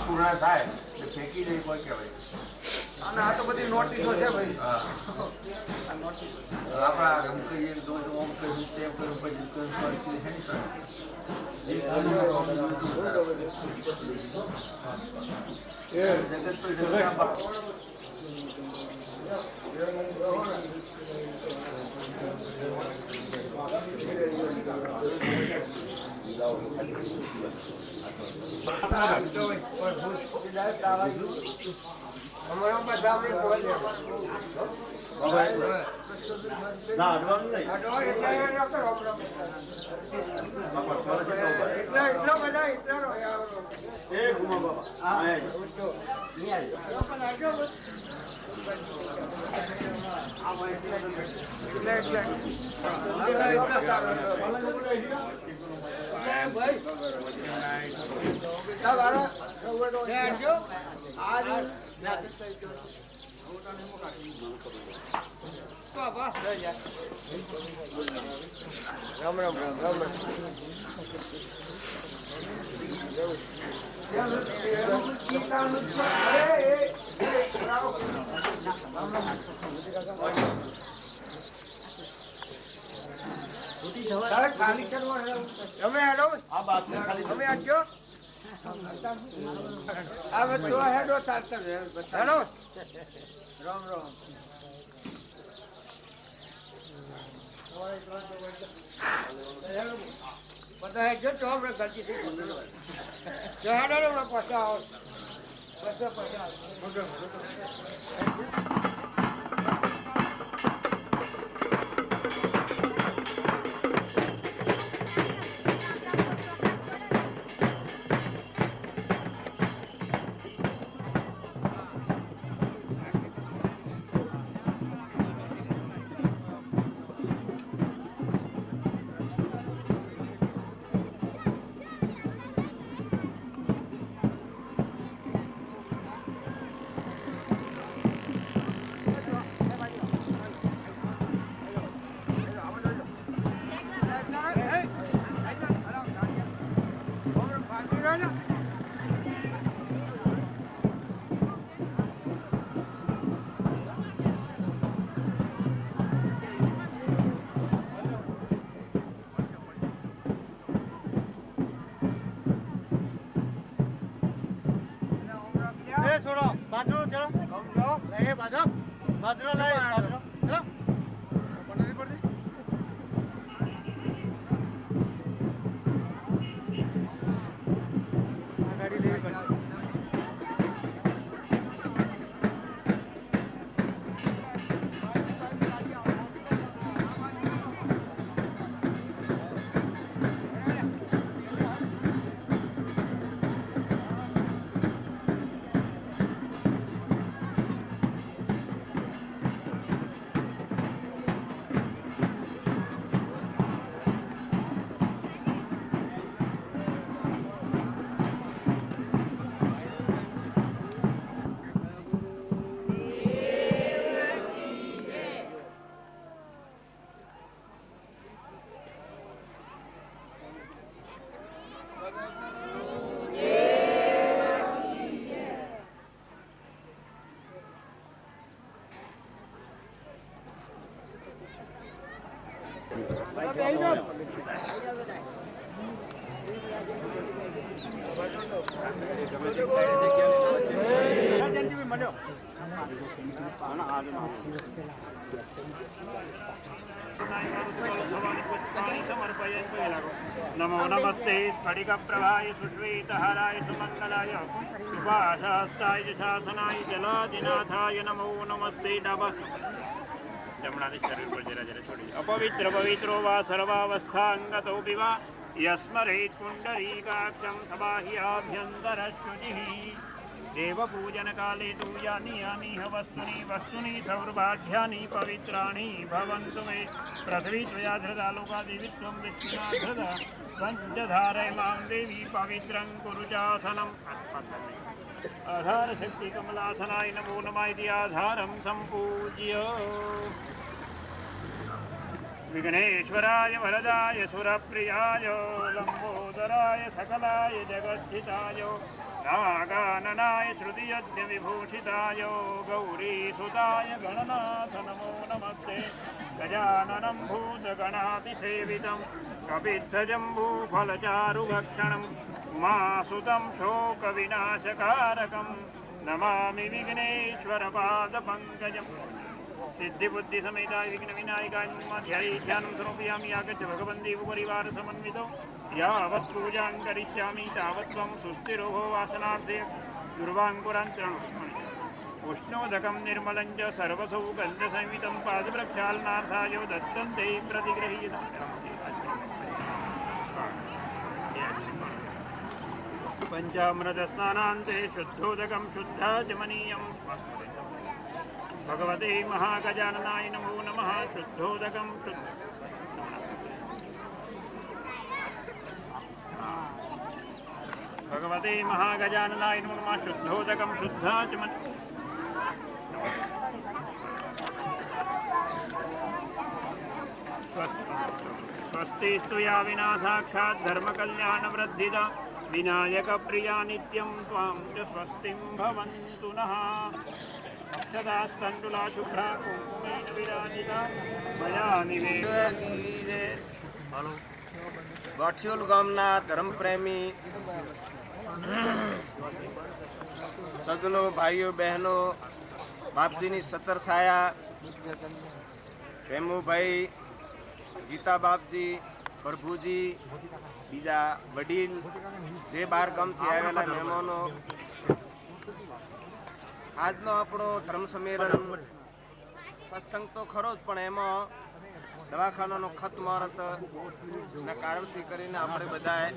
પૂર્ણ થાય એટલે ફેંકી દઈ કોઈ કહેવાય. અને આ તો બધી નોટિસો છે ભાઈ. આપણા એમ કહીએ ઓમ કહ્યું તેમ કર્યું પછી રામ રામ રામ રામ ખાલી તમે હેડો આ બાત ખાલી તમે આજો આ બધો હેડો ચાલતા હેડો રામ રામ બધા હેડો તો આપણે ગલતી થઈ જો હેડો ને પાછા આવો પાછા બાજરો લઈ બાજરો પંડરી પડતી ગાડી લેવી પડતી नमो नमस्ते स्फटिक प्रभाय सुश्वेतहाराय सुमंगलाय शुभाशास्ताय शासनाय जलादिनाथाय नमो नमस्ते જમણાથી શરીર પર જરા જરા છોડી દો. અપવિત્ર પવિત્રો વા સર્વાવસ્થાંગતો વિવા યસ્મરેત પુંડરીકાક્ષમ સબાહ્યાભ્યંતરશુચિઃ દેવપૂજન કાલે તુ યાની યાની વસ્તુની સૌર્ભાઢ્યાની પવિત્રાણી ભવન્તુ મે પૃથ્વી ત્વયા ધૃતા લોકાદેવિત્વં વિષ્ણુના ધૃતા પંચધારય માં દેવી પવિત્રં કુરુ ચાસનમ. આધાર શક્તિ કમલાસનાય નમો નમાય આધારમ સંપૂજ્ય. વિઘ્નેશ્વરાય વરદાય સુરપ્રિયાય લંબોદરાય સકલાય જગદ્ધિતાય રાગાનનાય શ્રુતિયજ્ઞ વિભૂષિતાય ગૌરીસુતાય ગણનાથ નમો નમસ્તે. ગજાનनं ભૂતગણાતિસેવિतं કપિત્થજંબૂફલચારુભક્ષણम् ઉમાસુतं શોકવિનાશકારકं નમામિ વિઘ્નેશ્વરપાદપંકજम्. સિદ્ધિબુદ્ધિસમેતાય વિઘ્નવિનાયકાય ધ્યાન સમર્પયામિ. આગચ્છ ભગવન્દેવ પરિવાર સમન્વિતો યાવत् પૂજાં કરિષ્યામિ તાવत् ત્વં સુસ્થિરો ભવ વાસનાર્થે દુર્વાંકુરાંતરણ. ઉષ્ણોદકં નિર્મलं ચ સર્વસૌગંધસંયુतं પાદપ્રક્ષાલનાર્થાય દત્तं તે પ્રતિગૃહ્યતા. પંચામૃત સ્નાનાંતે શુદ્ધોદકં શુદ્ધાચમનીયં. ભગવતે મહાગજાનનાય નમો નમઃ. શુદ્ધોદકં ભગવતે મહાગજાનનાય નમો નમઃ. શુદ્ધોદકં શુદ્ધાચમન. સ્વસ્તિ સ્તુયા વિના સાક્ષાત ધર્મકલ્યાણવૃદ્ધિદા વિનાયક પ્રિયા નિત્યં ત્વાં ચ સ્વસ્તિં ભવન્તુ નઃ. અક્ષતાસ્તંડુલા શુભ્રા કુંકુમેન વિરાજિતા મયા નિવેદિત. ગોઠિયોલ ગામના ધર્મપ્રેમી સગનો ભાઈઓ બહેનો, બાપજીની સતર છાયા, પ્રેમુભાઈ, ગીતા બાપજી, પ્રભુજી, બીજા વડીલ, જે બાર ગામથી આવેલા મહેમાનો, આજનો આપણો ધર્મ સંમેલન સત્સંગ તો ખરો જ, પણ એમાં દવાખાનાનો ખત મુહૂર્ત ના કારણથી કરીને આપણે બધાએ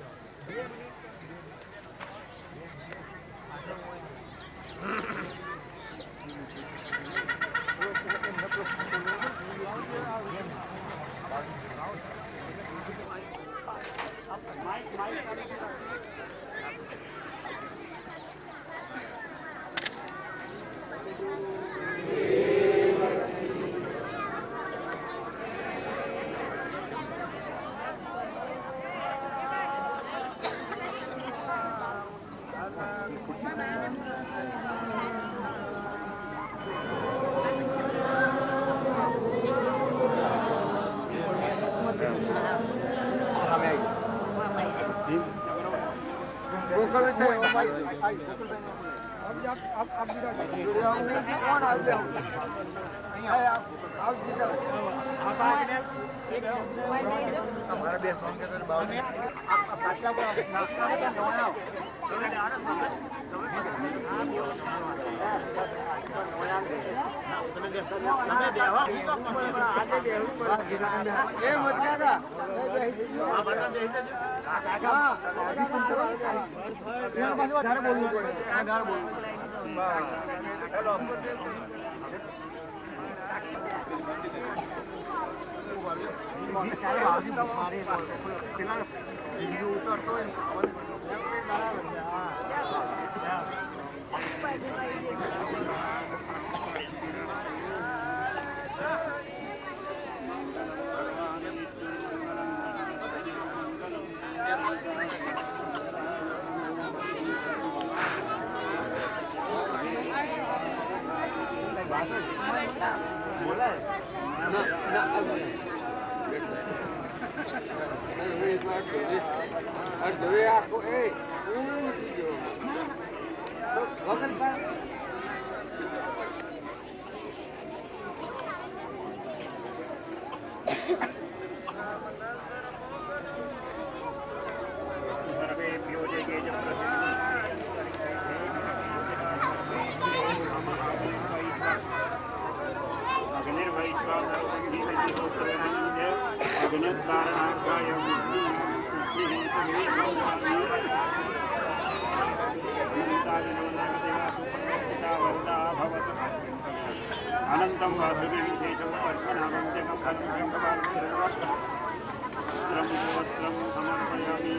અગ્નિર્વૈશ્વાનરો विनतारणाख्याय अनन्तं वासुदेवी विशेषं अर्पणावन्त्यकं वस्त्रं समर्पयामि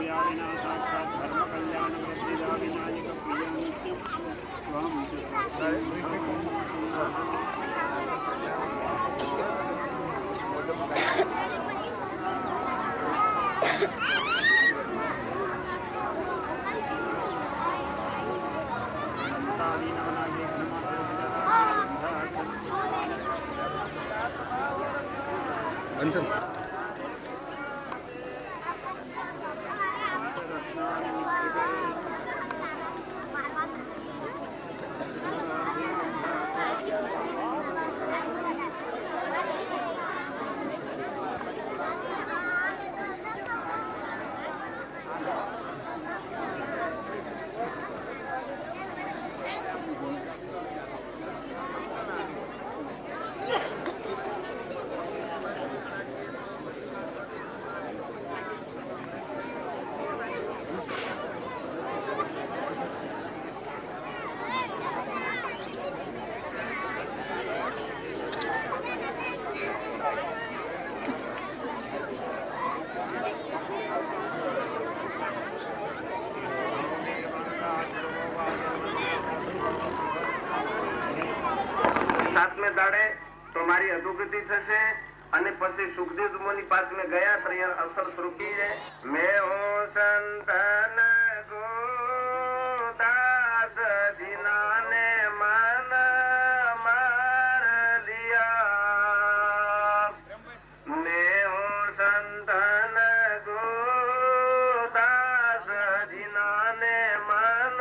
या विना साक्षात् धर्मकल्याणवृद्धिदा विनायकप्रियं नित्यं સાતમે દાડે તો મારી અધોગતિ થશે અને પછી સુખદેવ મુનિ પાસે મેં ગયા તો અસર શ્રુતિ છે મેં હું સંતન ગોદાસ જીનાને મન માર લિયા મેં હું સંતન ગોદાસ જીનાને મન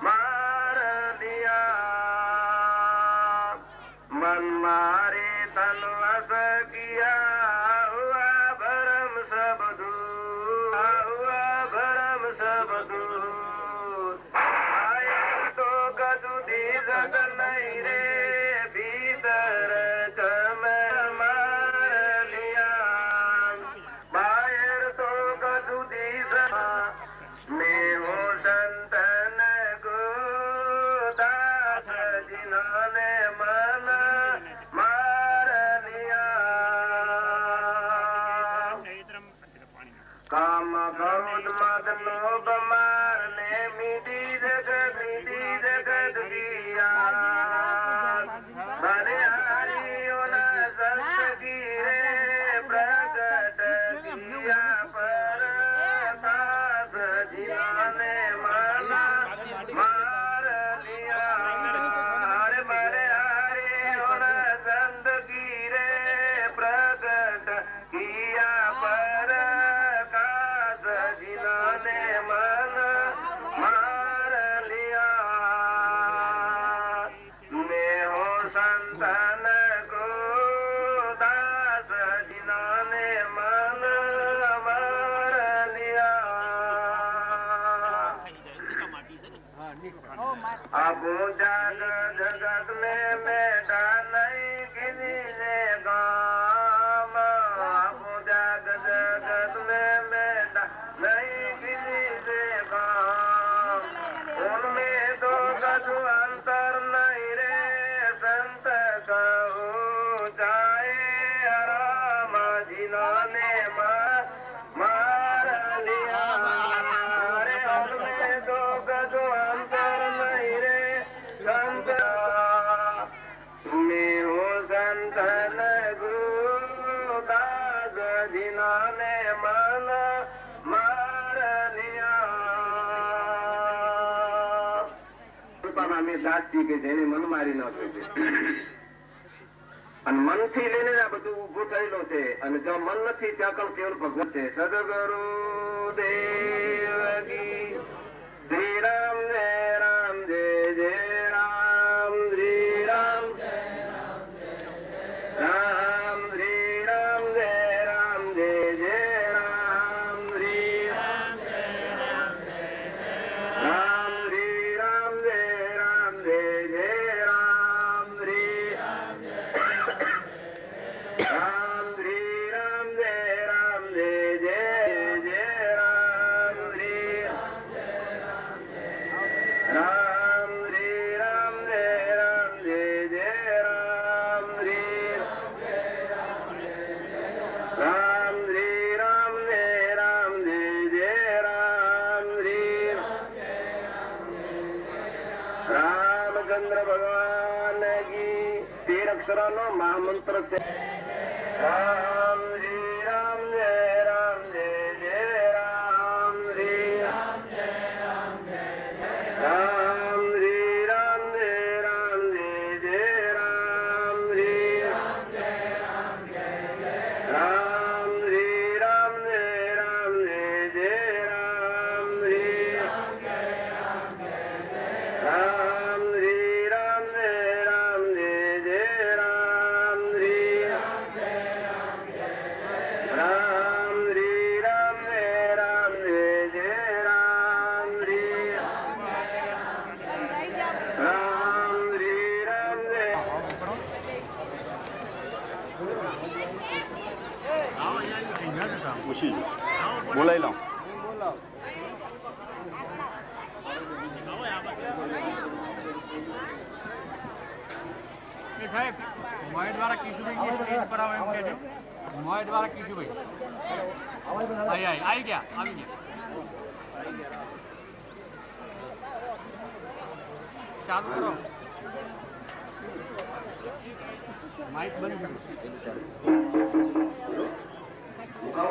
માર લિયા मन मारे तन वस किया हुआ भरम सब दूर आया तो कदू दीजत नहीं रे भीतर चम मार लिया बाहर तो कदू दीजत मैं हूँ संतन को दास जिन्होंने मन काम क्रोध मद लोभ मार ने मिटी जगत किया भले हरियो न संत गिरे प्रगट किया पर दास जिन्होंने मन मार लिया हरे भले हरियो न संत गिरे प्रगट किया पर जिन्होंने मन मार लिया मैं हूँ संतन को दास जिन्होंने मन मार लिया अब जाग जगत में बेटा नहीं किसी ने काम अब जाग जगत में बेटा नहीं किसी से काम उनमें तो कछु अंतर नहीं रे संत कहू जाए राम जिन्होंने मार लिया अरे उनमें तो कछु अंतर नहीं रे संत मैं हूँ संतन गुरु दास जिन्होंने मन मार लिया મેં દાસજી કે જેને મન મારી નાખ્યો છે અને મનથી લઈને આ બધું ઉભું થયેલું છે અને જો મન નથી ત્યાં કણ કેવળ ભગવાન છે સદગુરુ દેવ કી શ્રી રામ જય રામ જય જય રામ શ્રી રામ રામ શ્રી રામ જય રામ જય જય રામ શ્રી રામ રામ શ્રી રામ જય રામ જય જય રામ શ્રી રામ રામચંદ્ર ભગવાન કી 13 અક્ષરોનો મહામંત્ર છે. રામ શ્રી રામ જય રામ જય જય રામ શ્રી રામ જય રામ જય જય રામ શ્રી રામ જય રામ જય જય રામ શ્રી રામ જય રામ જય જય રામ શ્રી રામ જય રામ જય જય રામ શ્રી રામ જય રામ જય જય રામ શ્રી રામ જય રામ જય જય રામ શ્રી રામ જય રામ જય જય રામ શ્રી રામ જય રામ જય જય રામ શ્રી રામ શ્રી રામ જય પૂછી બોલાવી લઉં. સાહેબ મોય દ્વારા કિશુભાઈ સ્ટેજ પર આવે એમ કહેજો. મોય દ્વારા કિશુભાઈ આવી ગયા. ચાલુ કરો. માઇક બંધ કરો.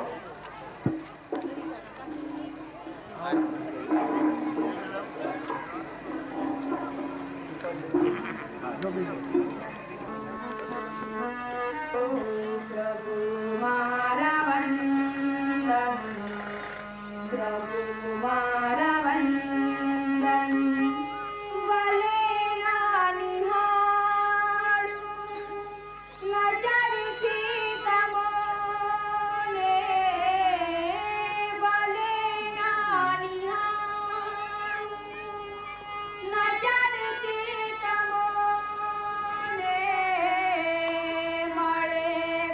પ્રભુ મારા વંદન, પ્રભુ મારા વંદન, વલે ના નિહાળું નજરથી તમોને, વલે ના નિહાળું નજરથી તમોને, મળે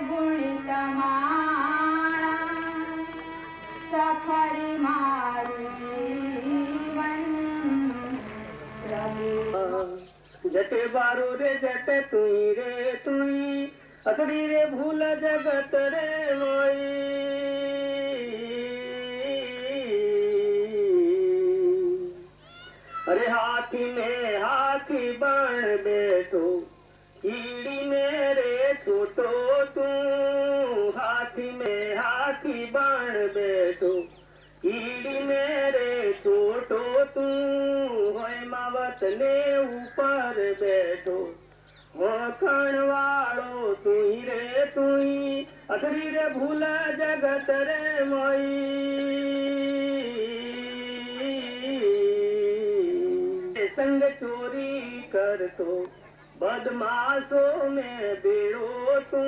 ગુણ તમારા, સફર મારું જીવન પ્રભુ. જટે બારો રે જટે તુઈ રે તુઈ, અતડી રે ભૂલ જગત રે મોઈ. અરે હાથી ને હાથી બણ બેઠો, કીડી મેરે છોટો તું. હાથી में हाथी बन बैठो, कीड़ी मेरे छोटो तू. होय मावत ने ऊपर बैठो, वखण वालो तुई रे तुई. अथरी रे भूल जगत रे मोई. संग चोरी करतो बदमाशों में बेड़ो तू.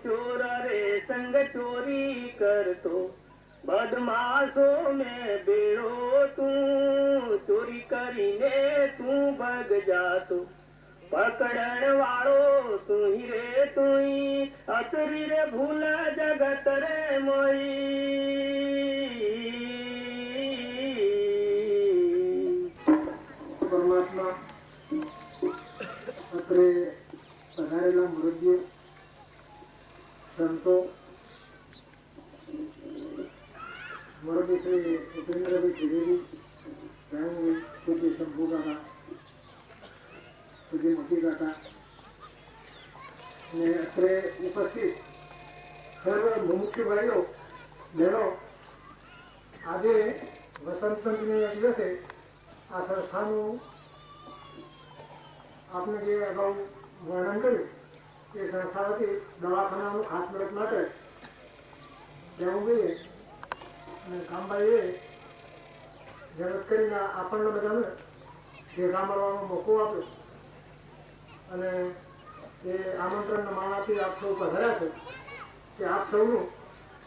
चोर रे संग चोरी करतो बदमाशों में बेड़ो तू. चोरी करीने तू भग जातो, पकड़न वालो तू ही रे तुई. असरी रे भूल जगत रे मोई. પરમાત્મા અત્રે પધારેલા મુરબ્બીઓ, સંતો, મુરબ્બી શ્રી ઉપેન્દ્રભાઈ ત્રિવેદી, સ્વયં પૂજ્ય શંભુ કાકા, પૂજ્ય મોતી કાકા ને અત્રે ઉપસ્થિત સર્વ મુમુક્ષુ ભાઈઓ બહેનો, આજે વસંત પંચમીના દિવસે આ સંસ્થાનું આપને જે અગાઉ વર્ણન કર્યું એ સંસ્થા વતી દવાખાનાનું ખાતમુહૂર્ત માટે જવું અને કામભાઈએ જગત કરીને આપણને બધાને ભેગા મળવાનો મોકો આપ્યો અને એ આમંત્રણના માણાથી આપ સૌ પધાર્યા છે કે આપ સૌનું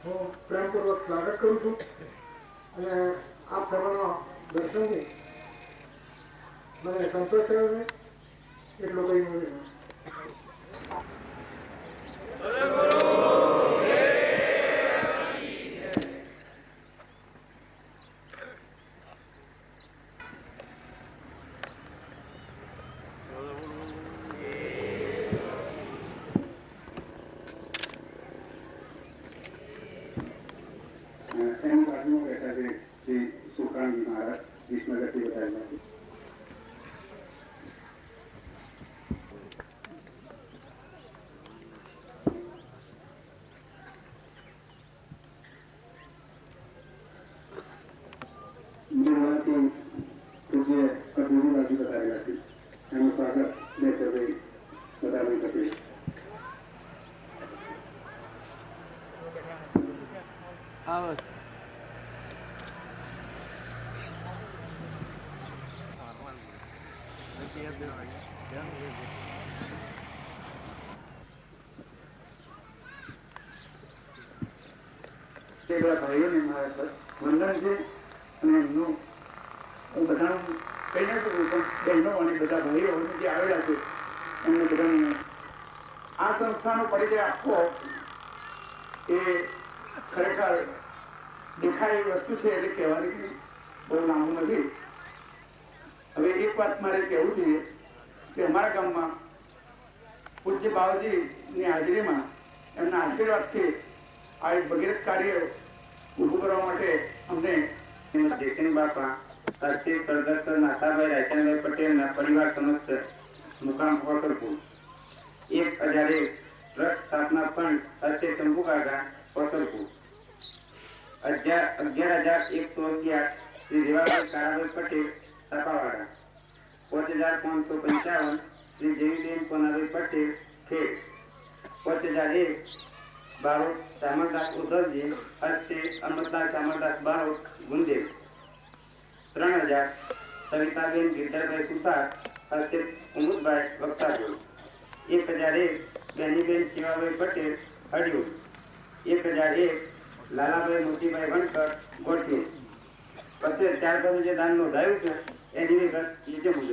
હું પ્રેમપૂર્વક સ્વાગત કરું છું અને આપ સૌના દર્શનથી મને સંતોષ થયો છે. એટલો કઈ નથી. એની બાજુમાં બેઠા છે શ્રી સુકાનજી મહારાજ વિષ્ણુગતિ બતાવેલા છે. પધારેલા છે. એનું સ્વાગત મેસરભાઈ બધાભાઈ પટેલ. એ બધા ભાઈઓને મારા વંદન છે અને એમનું હું બધાનું કહી ના શકું, પણ બહેનો અને બધા ભાઈઓ જે આવેલા છે એમને બધાને આ સંસ્થાનો પરિચય આપવો એ ખરેખર દેખાય એવી વસ્તુ છે, એટલે કહેવાની બહુ લાંબુ નથી. હવે એક વાત મારે કહેવું જોઈએ કે અમારા ગામમાં પૂજ્ય બાવાજીની હાજરીમાં એમના આશીર્વાદથી આ એક ભગીરથ કાર્ય ઊભું કરવા માટે અમને જયસિંહ બાપા અર્થી સરદાર નાથાભાઈ રાયચંદ્રભાઈ પટેલના પરિવાર સમસ્ત મુકામ કોસરપુર 1001 ટ્રસ્ટ સ્થાપના ફંડ અર્થે શંભુ કાકા કોસરપુર 11,111 શ્રી દેવાભાઈ કાળાભાઈ પટેલ સાપાવાડા 5,555 શ્રી દેવીબેન પોનાભાઈ પટેલ ખેડ 5,001 બારોટ શામળદાસ ઉદ્ધવજી અર્થે અમરદાસ શામળદાસ બારોટ ગુંદેવ 3,000 સવિતાબેન ગિરધરભાઈ સુતાર અર્થે ઉમુદભાઈ વક્તાપુર 1,001 બેનીબેન શિવાભાઈ પટેલ હડિયું 1,001 લાલાભાઈ મોતીભાઈ વણકર ગોઠિયું. પછી ત્યાર પછી જે દાન નોંધાયું છે એની વિગત નીચે મુજબ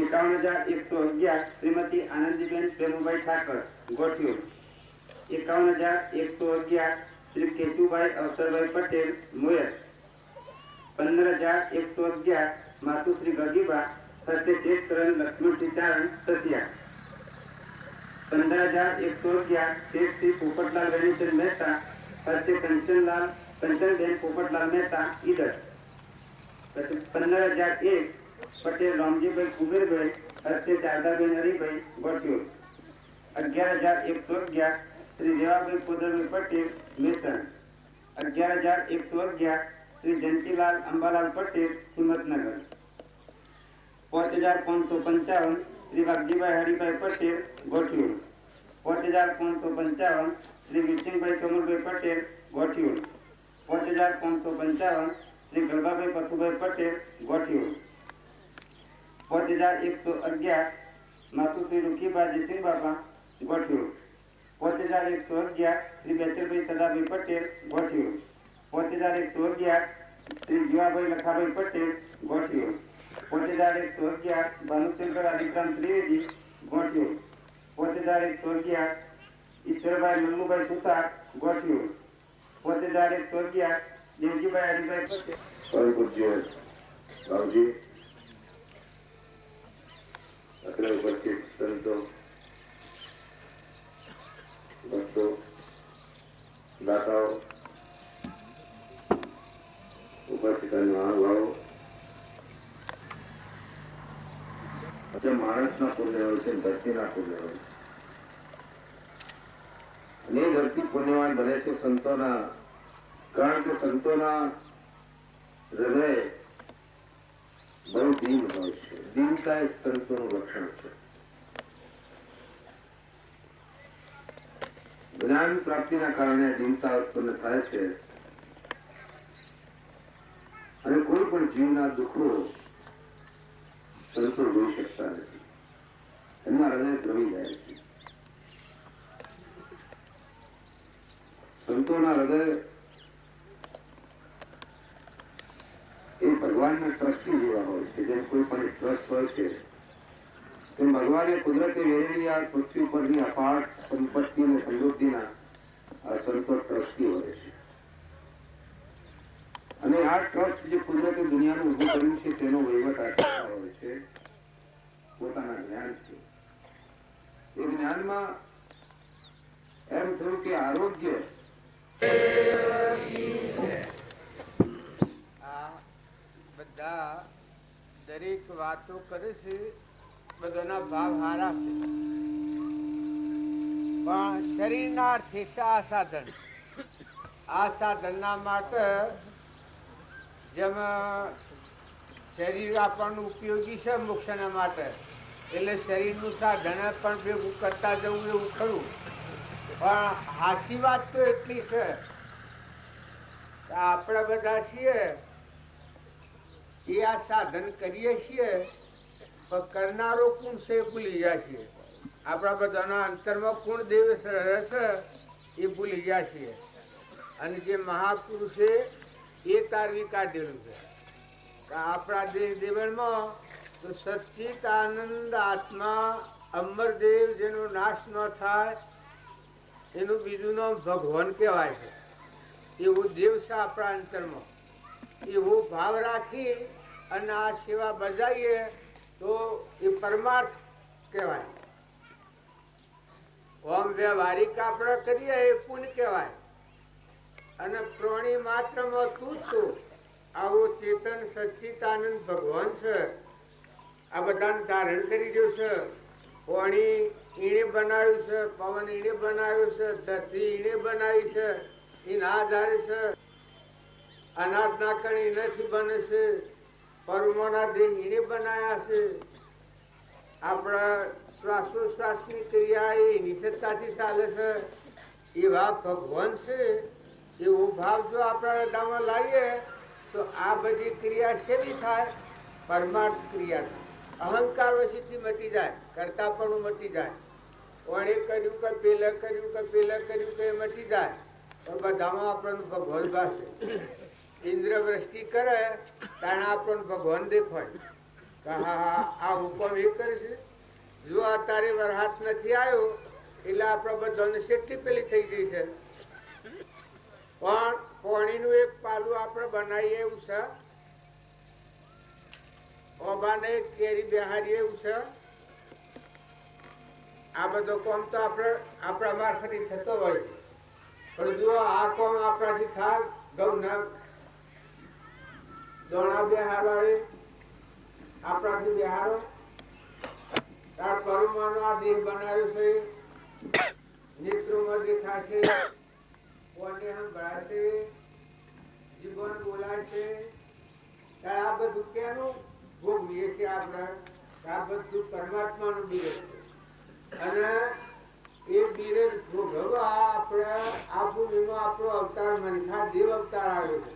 51,111 શ્રીમતી આનંદીબેન પ્રેમુભાઈ ઠાકર ગોઠિયું 51,111 શ્રી કેશુભાઈ અવસરભાઈ પટેલ મોયર 15,111 માતુશ્રી ગગીબા ફરતે શેષકરણ લક્ષ્મણસિંહ ચારણ સસિયા 15,111 શેઠ શ્રી પોપટલાલ રણીચંદ મહેતા ફરતે કંચનબેન પોપટલાલ મહેતા ઈડર. પછી 15,001 પટેલ રામજીભાઈ કુબેરભાઈ ફરતે શારદાબેન હરિભાઈ ગોઠિયો 11,111 શ્રી દેવાભાઈ કોદરભાઈ પટેલ મેસણ 11,111 શ્રી જયંતિલાલ અંબાલાલ પટેલ હિંમતનગર 5,555 શ્રી વાઘજીભાઈ હરિભાઈ પટેલ ગોઠિયું 5,555 શ્રી વિરસિંહભાઈ સમરભાઈ પટેલ ગોઠિયું 5,555 શ્રી ગરબાભાઈ પથુભાઈ પટેલ ગોઠિયું 5,111 માતુશ્રી રૂખીબા જયસિંહ બાપા ગોઠિયું 5,111 શ્રી બેચરભાઈ સદાભાઈ પટેલ ગોઠિયું 5,111 શ્રી જીવાભાઈ લખાભાઈ પટેલ ગોઠિયું 5,111 ભાનુશંકર આદિત્રામ ત્રિવેદી ગોઠિયું 5,111 ઈશ્વરભાઈ મંગુભાઈ સુતાર ગોઠિયું 5,111 દેવજીભાઈ હરિભાઈ પટેલ. પરમ પૂજ્ય બાબુજી, અત્રે ઉપસ્થિત સંતો, ભક્તો, દાતાઓ, ઉપસ્થિત મહાનુભાવો, માણસના પુણ્ય હોય છે, ધરતીના પુણ્ય હોય છે. અને એ ધરતી પુણ્યવાન બને છે સંતોના, કારણ કે સંતોના હૃદય બહુ દીન હોય છે. દીનતા એ સંતોનું લક્ષણ છે. જ્ઞાન પ્રાપ્તિના કારણે દીનતા ઉત્પન્ન થાય છે અને કોઈ પણ જીવના દુઃખો સંતો જોઈ શકતા નથી. એમના હૃદય દ્રવી જાય છે. સંતોના હૃદય એ ભગવાનના ટ્રસ્ટી જેવા હોય છે. જેમ કોઈ પણ એક ટ્રસ્ટ હોય છે તેમ ભગવાને કુદરતે વેરેલી આ પૃથ્વી પરની અપાર સંપત્તિ અને સમૃદ્ધિના આ સંતો ટ્રસ્ટી હોય છે. અને આ ટ્રસ્ટ જે કુદરતે દુનિયાનું ઉભું કર્યું છે તેનો વહીવટ આ હોય છે પોતાના જ્ઞાનથી. એ જ્ઞાનમાં એમ થયું કે આરોગ્ય બધા દરેક વાતો કરે છે, બધાના ભાવ હારા છે, પણ શરીરના અર્થે છે આ સાધન. આ સાધનના માટે જેમ શરીર આપણને ઉપયોગી છે મોક્ષના માટે, એટલે શરીરનું સાધન પણ ભેગું કરતા જવું એવું ખરું. પણ હાસી વાત તો એટલી છે કે આપણે બધા છીએ એ આ સાધન કરીએ છીએ, પણ કરનારો કોણ છે એ ભૂલી જાય છીએ. આપણા બધાના અંતરમાં કોણ દેવ રહેશે એ ભૂલી જાય છીએ. અને જે મહાપુરુષે એ તારવી કાઢેલું છે. આપણા દેહ દેવળમાં તો સચ્ચિત આનંદ આત્મા અમરદેવ જેનો નાશ ન થાય એનું બીજું નામ ભગવાન કહેવાય છે. એવો દેવ છે આપણા અંતરમાં. એવો ભાવ રાખી અને આ સેવા બજાવીએ તો એ પરમાર્થ કહેવાય. ઓમ વ્યવહારિક આપણે કરીએ એ પુણ્ય કહેવાય. અને પ્રાણી માત્રમાં તું છું આવો ચેતન સચ્ચિતાનંદ ભગવાન છે. આ બધાને ધારણ કરી રહ્યું છે. પાણી ઈણે બનાવ્યું છે, પવન ઈણે બનાવ્યું છે, ધરતી ઈણે બનાવી છે, એના આધારે છે. અનાજના કણ એનાથી બને છે, પરુમોના દેહ ઈણે બનાવ્યા છે. આપણા શ્વાસોશ્વાસની ક્રિયા એની સત્તાથી ચાલે છે. એવા ભગવાન છે. એવો ભાવ જો આપણા હૃદયમાં લાવીએ તો આ બધી ક્રિયા શેની થાય? પરમાર્થ ક્રિયા થાય. અહંકાર વશીથી મટી જાય, કરતા પણ મટી જાય. કોણે કર્યું કે પેલે કર્યું કે પેલે કર્યું કે મટી જાય. પણ બધામાં આપણને ભગવાન ભાષે. ઇન્દ્ર વૃષ્ટિ કરે ત્યારે આપણને ભગવાન દેખાય કે હા હા આ હુકમ એ કરે છે. જો અત્યારે વરસાદ નથી આવ્યો એટલે આપણા બધાને શેઠી પેલી થઈ ગઈ છે. પણ પાણીનું એક પાલું આપણે બનાવીએ એવું છે, ઓબાને કેરી બેહારીએ એવું છે. આ બધો કોમ તો આપણા મારફતી થતો હોય. પણ જો આ કોમ આપણાથી થાય, ઘઉંના દોણા બેહારવાળી આપણાથી બેહારો, તાર પરુમાનો આ દેહ બનાવ્યો છે, નેત્રોમાં દેખાશે, કોને સંભળાશે, જીવન બોલાય છે. આ બધું કેનું ભોગવીએ છીએ આપણે? આ બધું પરમાત્માનું બિરજ છે. અને એ બિરજ ભોગવવા આપણે આ ભૂમિમાં આપણો અવતાર મનખાદેવ અવતાર આવ્યો છે.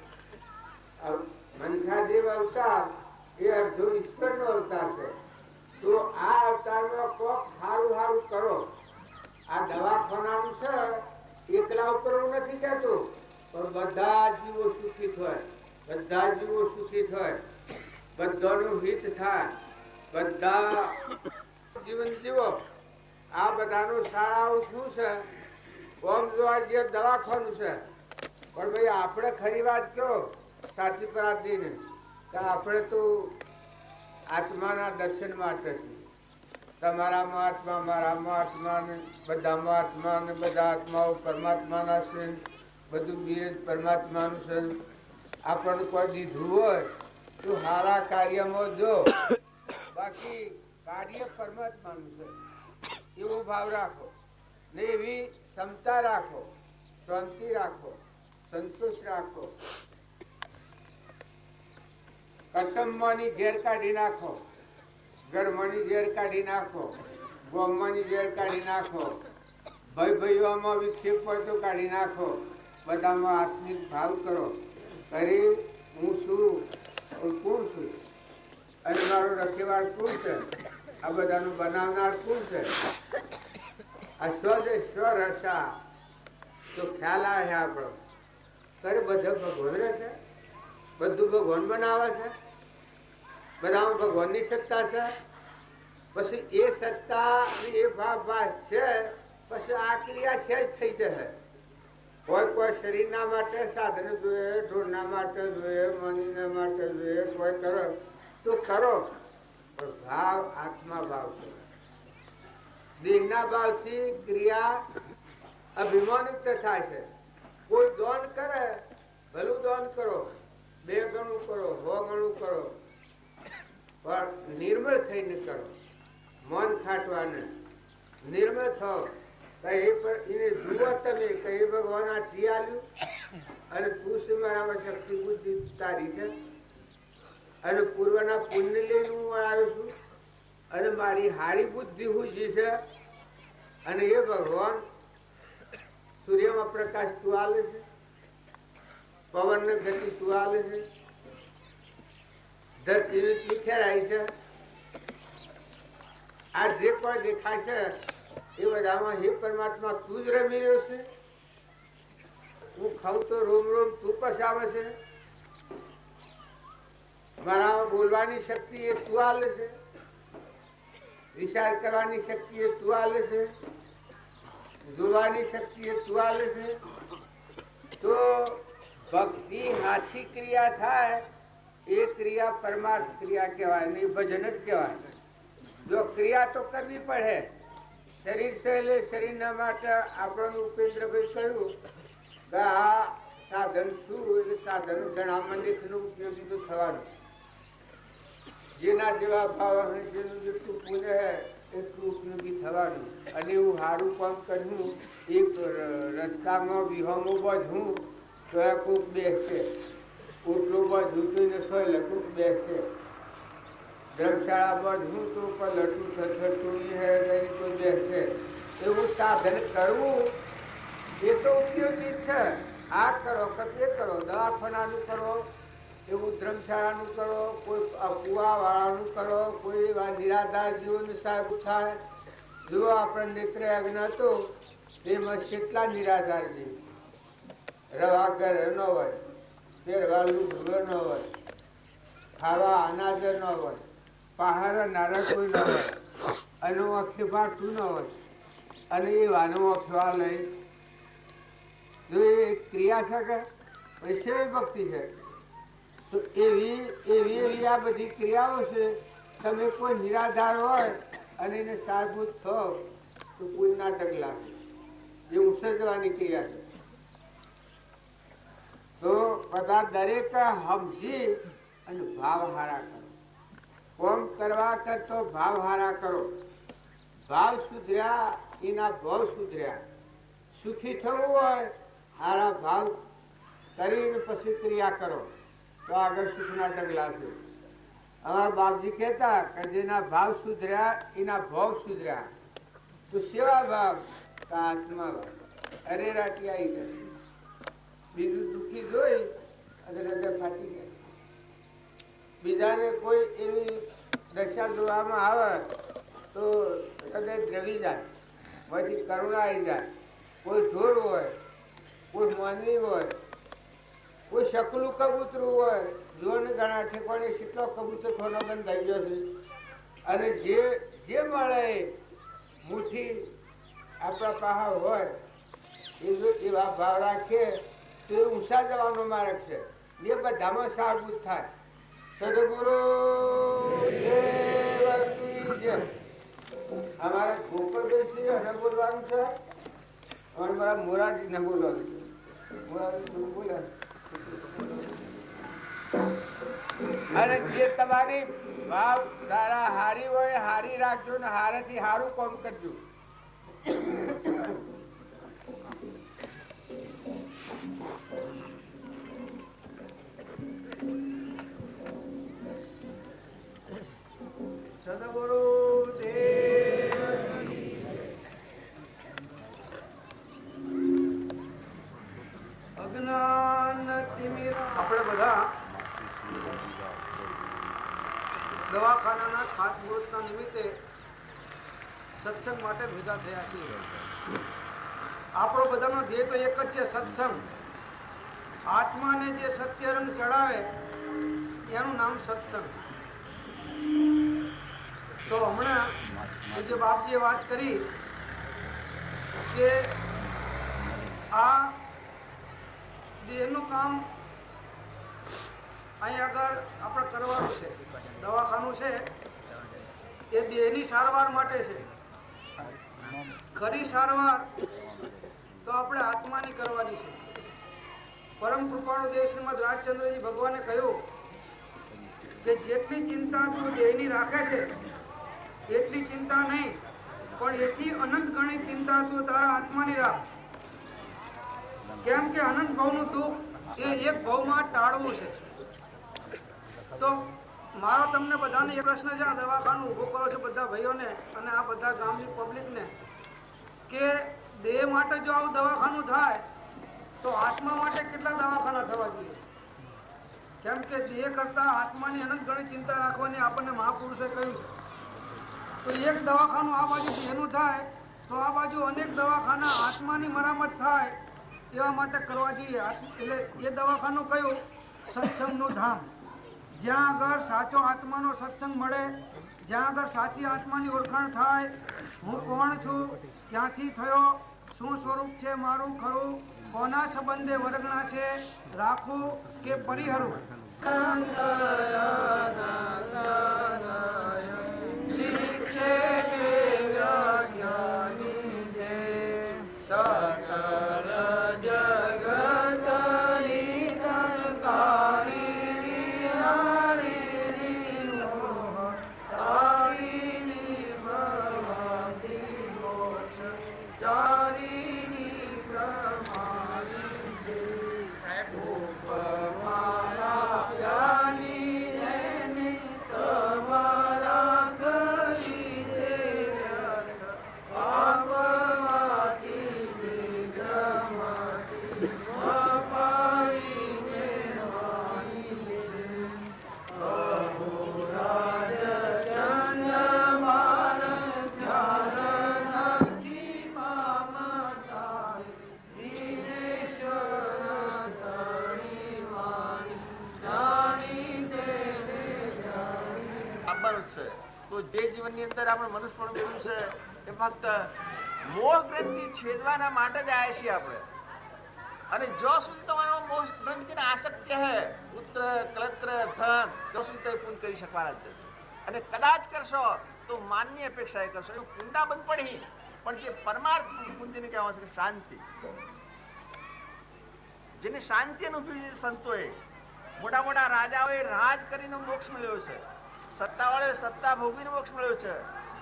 મનખાદેવ અવતાર એ અર્ધો ઈશ્વરનો અવતાર છે. તો આ અવતારમાં કોક સારું સારું કરો. આ દવાખાનાનું છે એકલા ઉપર હું નથી કહેતો, પણ બધા જીવો સુખી થાય, બધા જીવો સુખી થાય, બધાનું હિત થાય, બધા જીવન જીવો. આ બધાનું સારા શું છે? ઓમ જોવા જઈએ દવાખાનું છે. પણ ભાઈ આપણે ખરી વાત કહો સાચી પરાધીને કે આપણે તો આત્માના દર્શન માટે છે. તમારામાં આત્મા, મારામાં આત્મા, ને બધામાં આત્મા, ને બધા આત્માઓ પરમાત્માના છે. બધું બિરજ પરમાત્માનું છે. આપણને કોઈ દીધું હોય તો સારા કાર્યમાં જો, બાકી કાર્ય પરમાત્માનું છે. એવો ભાવ રાખો ને એવી ક્ષમતા રાખો, શાંતિ રાખો, સંતોષ રાખો. કટમમાંની ઝેર કાઢી નાખો, ઘરમાંની ઝેર કાઢી નાખો, ગોમમાંની ઝેર કાઢી નાખો, ભાઈઓમાં વિક્ષેપ હોય તો કાઢી નાખો. બધામાં આત્મિક ભાવ કરો. કરી હું છું, કોણ છું, અને મારો રખેવાળ કોણ છે, આ બધાનું બનાવનાર કોણ છે? આ સ્વર હશા તો ખ્યાલ આવે આપણો. કરે બધા ભગવાન રહેશે, બધું ભગવાન બનાવે છે, બધામાં ભગવાનની સત્તા છે. પછી એ સત્તા એ ભાવ છે, પછી આ ક્રિયા સહેજ થઈ જશે. કોઈ શરીરના માટે સાધન જોઈએ, ઢોરના માટે જોઈએ, મનીના માટે જોઈએ, કોઈ કરો તો કરો, પણ ભાવ આત્મા ભાવ છે. દેહના ભાવથી ક્રિયા અભિમાનિત થાય છે. કોઈ દાન કરે, ભલું દાન કરો, 2 ગણું કરો, 100 ગણું કરો, પણ નિર્મળ થઈને કરો. મન ખાટવાને નિર્મળ થાવ. એને જુઓ તમે કઈ ભગવાન આ જી આલ્યું અને તું શું મારામાં શક્તિ બુદ્ધિ તારી છે. અને પૂર્વના પુણ્ય લઈને હું આવ્યો છું અને મારી હારી બુદ્ધિ હુજી છે અને એ ભગવાન સૂર્યમાં પ્રકાશ તું આલે છે, પવનને ગતિ તું આલે છે, ધરતીને તું ખેરાય છે. આ જે કોઈ દેખાય છે એ બધામાં હે પરમાત્મા તું જ રમી રહ્યો છે. હું ખાઉં તો રોમ રોમ તું પસાવે છે. મારા બોલવાની શક્તિ એ તું આલે છે, વિચાર કરવાની શક્તિ એ તું આલે છે, જોવાની શક્તિ એ તું આલે છે. તો ભક્તિ હાથી ક્રિયા થાય એ ક્રિયા પરમાર્થ ક્રિયા કહેવાય ને ભજન જ કહેવાય. જો ક્રિયા તો કરવી પડે. શરીર છે એટલે શરીરના માટે આપણને ઉપેન્દ્રભાઈ કહ્યું કે આ સાધન છું એટલે સાધન ઘણા મનિકનું ઉપયોગી તો થવાનું. જેના જેવા ભાવ હોય જેનું જેટલું પુણ્ય હે એટલું ઉપયોગી થવાનું. અને એવું સારું કામ કર્યું એક રસ્તામાં વિહોમો બધું તો એ કોક બેસશે, ઓટલું બધું જોઈને સોય કોક બેસશે, ધર્મશાળા બધું તો પલટું થતું હે કોઈ બેસશે. એવું સાધન કરવું એ તો ઉપયોગી છે. આ કરો કે તે કરો, દવાખાનાનું કરો, એવું ધર્મશાળાનું કરો, કોઈ કુવાવાળાનું કરો, કોઈ નિરાધાર જીવન સાહેબ થાય. જો આપણે નેત્ર યજ્ઞ હતો તેમાં કેટલા નિરાધાર જીવ, રવા ઘર ન હોય, પહેરવા લુગડો ન હોય, ખાવા અનાજ ન હોય, પહાડ નારા કોઈ ન હોય, અને આંખે પાડતું ન હોય, અને એ વાનો આંખવા લઈ જો એ ક્રિયા છે કે વૈષ્ણવ ભક્તિ છે. તો એવી એવી એવી આ બધી ક્રિયાઓ છે. તમે કોઈ નિરાધાર હોય અને એને સારભૂત થો તો કોઈ નાટક લાગે. એ ઉસર્જવાની ક્રિયા છે. તો બધા દરેક સમજી અને ભાવ હારા કરો. કોમ કરવા કરતો ભાવ હારા કરો. ભાવ સુધર્યા એના ભાવ સુધર્યા. સુખી થવું હોય હારા ભાવ કરીને પછી ક્રિયા કરો તો આગળ સુખના ડગલા છે. અમારા બાપજી કહેતા કે જેના ભાવ સુધર્યા એના ભાવ સુધર્યા. તો સેવા ભાવ તો આત્મા ભાવ અરે રાટી આવી જશે. બીજું દુઃખી જોઈ અને હૃદય ફાટી જાય. બીજાને કોઈ એવી દશા જોવામાં આવે તો હૃદય દ્રવી જાય, પછી કરુણા આવી જાય. કોઈ ઢોર હોય, કોઈ માનવી હોય, કોઈ શકલું કબૂતરું હોય, જોને ઘણા ઠેકાણે કેટલો કબૂતર થોડો બંધ થઈ ગયો છે. અને જે મળે મુઠ્ઠી આપણા પાસે હોય એ જો એવા ભાવ રાખીએ તો એ ઊંચા જવાનો માર્ગ છે. એ બધામાં સાબુત થાય. સદગુરુ દેવ કી જય. અમારા ગોપાલભાઈ અને બોલવાનું છે અને મારા મોરારજીને બોલવાનું છે. મોરારજી બોલે અને જે તમારી ભાવ તારા હારી હોય હારી રાખજો ને હારેથી હારું કામ કરજો. સદગુરુ આપણે બધા દવાખાનાના ખાતમુહૂર્તના નિમિત્તે સત્સંગ માટે ભેગા થયા છીએ. આપણો બધાનો ધ્યેય તો એક જ છે, સત્સંગ. આત્માને જે સત્ય રંગ ચડાવે એનું નામ સત્સંગ. તો હમણાં જે બાપજીએ વાત કરી કે આ દેહનું કામ અહીં આગળ આપણે કરવાનું છે. દવાખાનું છે એ દેહની સારવાર માટે છે. ખરી સારવાર તો આપણે આત્માની કરવાની છે. પરમ કૃપાળુ દેવ શ્રીમદ રાજચંદ્રજી ભગવાને કહ્યું કે જેટલી ચિંતા તું દેહની રાખે છે એટલી ચિંતા નહીં, પણ એથી અનંત ગણી ચિંતા તું તારા આત્માની રાખ. કેમ કે અનંત ભાવનું દુઃખ એ એક ભાવમાં ટાળવું છે. તો મારો તમને બધાને એ પ્રશ્ન છે, આ દવાખાનું ઊભું કરો છો બધા ભાઈઓને અને આ બધા ગામની પબ્લિકને, કે દેહ માટે જો આવું દવાખાનું થાય તો આત્મા માટે કેટલા દવાખાના થવા જોઈએ? કેમ કે દેહ કરતા આત્માની અનંત ઘણી ચિંતા રાખવાની આપણને મહાપુરુષે કહ્યું છે. તો એક દવાખાનું આ બાજુ દેહનું થાય તો આ બાજુ અનેક દવાખાના આત્માની મરામત થાય એવા માટે કરવા જોઈએ. એટલે એ દવાખાનું કયું? સત્સંગનું ધામ, જ્યાં આગળ સાચો આત્માનો સત્સંગ મળે, જ્યાં આગળ સાચી આત્માની ઓળખાણ થાય. હું કોણ છું, ક્યાંથી થયો, શું સ્વરૂપ છે મારું ખરું, કોના સંબંધે વર્ગણા છે, રાખવું કે પરિહરવું. તો જે જીવનની અંદર આપણે મનુષ્યપણું મેળવ્યું છે એ ફક્ત મોહ ગ્રંથિ છેદવાના માટે જ આવ્યા છીએ આપણે. અને જો સુધી તમારો મોહ ગ્રંથિની આસક્તિ હે પુત્ર કલત્ર ધન, જો સુધી તમે પૂર્ણ કરી શકવાના જ નથી. અને કદાચ કરશો તો માનની અપેક્ષા કરશો, એવું પુંડા બંધ પડી. પણ જે પરમાર્થ પુંજને કહેવાય છે શાંતિ, જેને શાંતિ અનુભવી સંતોએ, મોટા મોટા રાજાઓએ રાજ કરીને મોક્ષ મળ્યો છે, સત્તાવાળાએ સત્તા ભોગવીને મોક્ષ મળ્યો છે,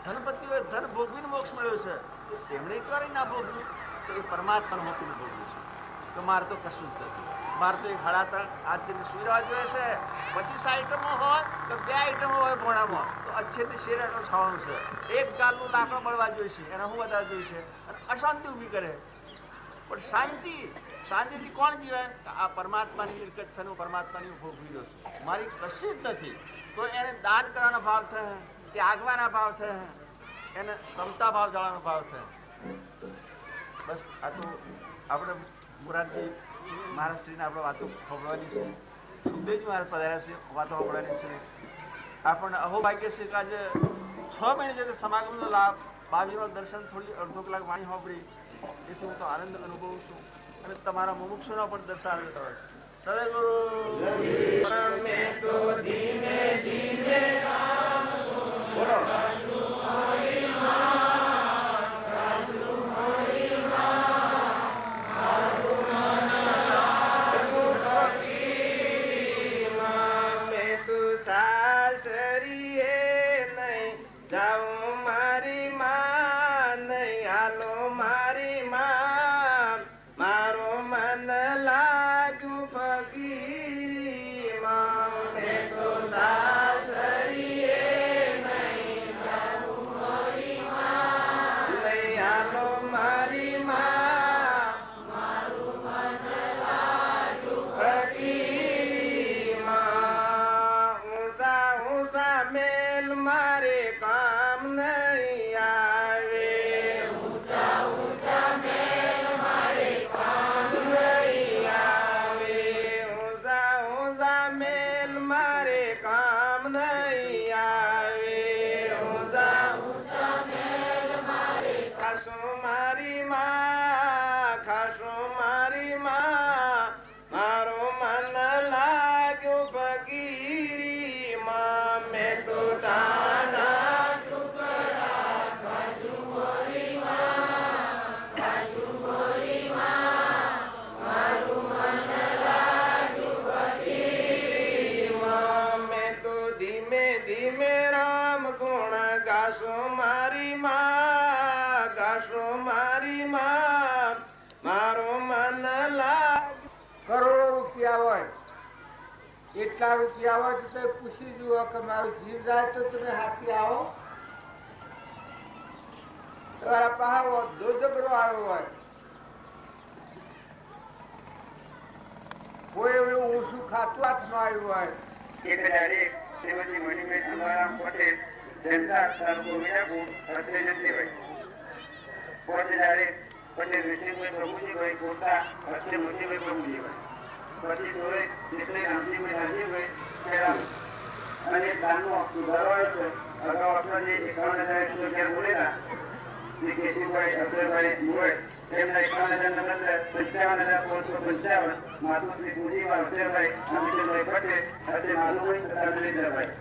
ધનપતિઓએ ધન ભોગવીને મોક્ષ મળ્યો છે. તો તેમણે ક્યારે ના ભોગવ્યું? તો એ પરમાત્માનું મોક્ષને ભોગવ્યું છે. તો મારે તો કશું જ નથી. મારે તો એક હળાતળ આજ જેને સુવિધા જોઈએ છે, 25 આઈટમો હોય તો 2 આઈટમો હોય ભોણામાં, તો અચ્છેથી શેરાટો છાવાનું છે. એક ગાલનું લાકડો બળવા જોઈશે, એને હું વધારે જોઈશે, અને અશાંતિ ઊભી કરે. પણ શાંતિથી કોણ જીવે? આ પરમાત્માની મિલકત છે, હું પરમાત્માની ભોગવી દઉં છું, મારી કશી જ નથી. તો એને દાન કરવાનો ભાવ થાય, ત્યાગવાના ભાવ થાય, એને ક્ષમતા ભાવ જાળવાનો ભાવ થાય. બસ આ તો આપણે મોરારજી મહારાજશ્રીને આપણે વાતો સાંભળવાની છે, સુખદેવજી મહારાજ પધાર્યા છે, વાતો સાંભળવાની છે. આપણને અહોભાગ્ય છે કે આજે 6 મહિને જે સમાગમનો લાભ, બાવીનું દર્શન, થોડી અડધો કલાક વાણી સાંભળી, એથી હું તો આનંદ અનુભવું છું. અને તમારા મુમુક્ષુનો પણ દર્શન આનંદ આવે છે. સદગુરુ મેં તો ધીમે ધીમે બોલો એટલા રૂપિયા હોય તો તમે પૂછી જુઓ કે મારું જીવ જાય તો તમે હાથી આવો. તમારા પાસે દો જબરો આવ્યો હોય, કોઈ એવું ઊંચું ખાતું હાથમાં આવ્યું હોય, એક દાડે શ્રીમતી મણિબેન અંબારામ પટેલ જનતા તાલુકો મીનાપુર રસ્તે જતી હોય. પોતે દાડે પટેલ વિષ્ણુભાઈ પ્રભુજીભાઈ પોતા રસ્તે મોતીભાઈ પ્રભુજીભાઈ પછી જોડે જેટલે રામજીભાઈ રાજીભાઈ ખેરાલુ અને દાનનો સુધારો આવ્યો છે. અગાઉ આપણા જે 51,111 બોલેલા જે કેશુભાઈ અક્ષરભાઈ મુરડ તેમના 51,000 ના બદલે 55,555 માતુશ્રી પૂજીવા અક્ષરભાઈ અમિતભાઈ પટેલ અને માલુભાઈ તથા નરેન્દ્રભાઈ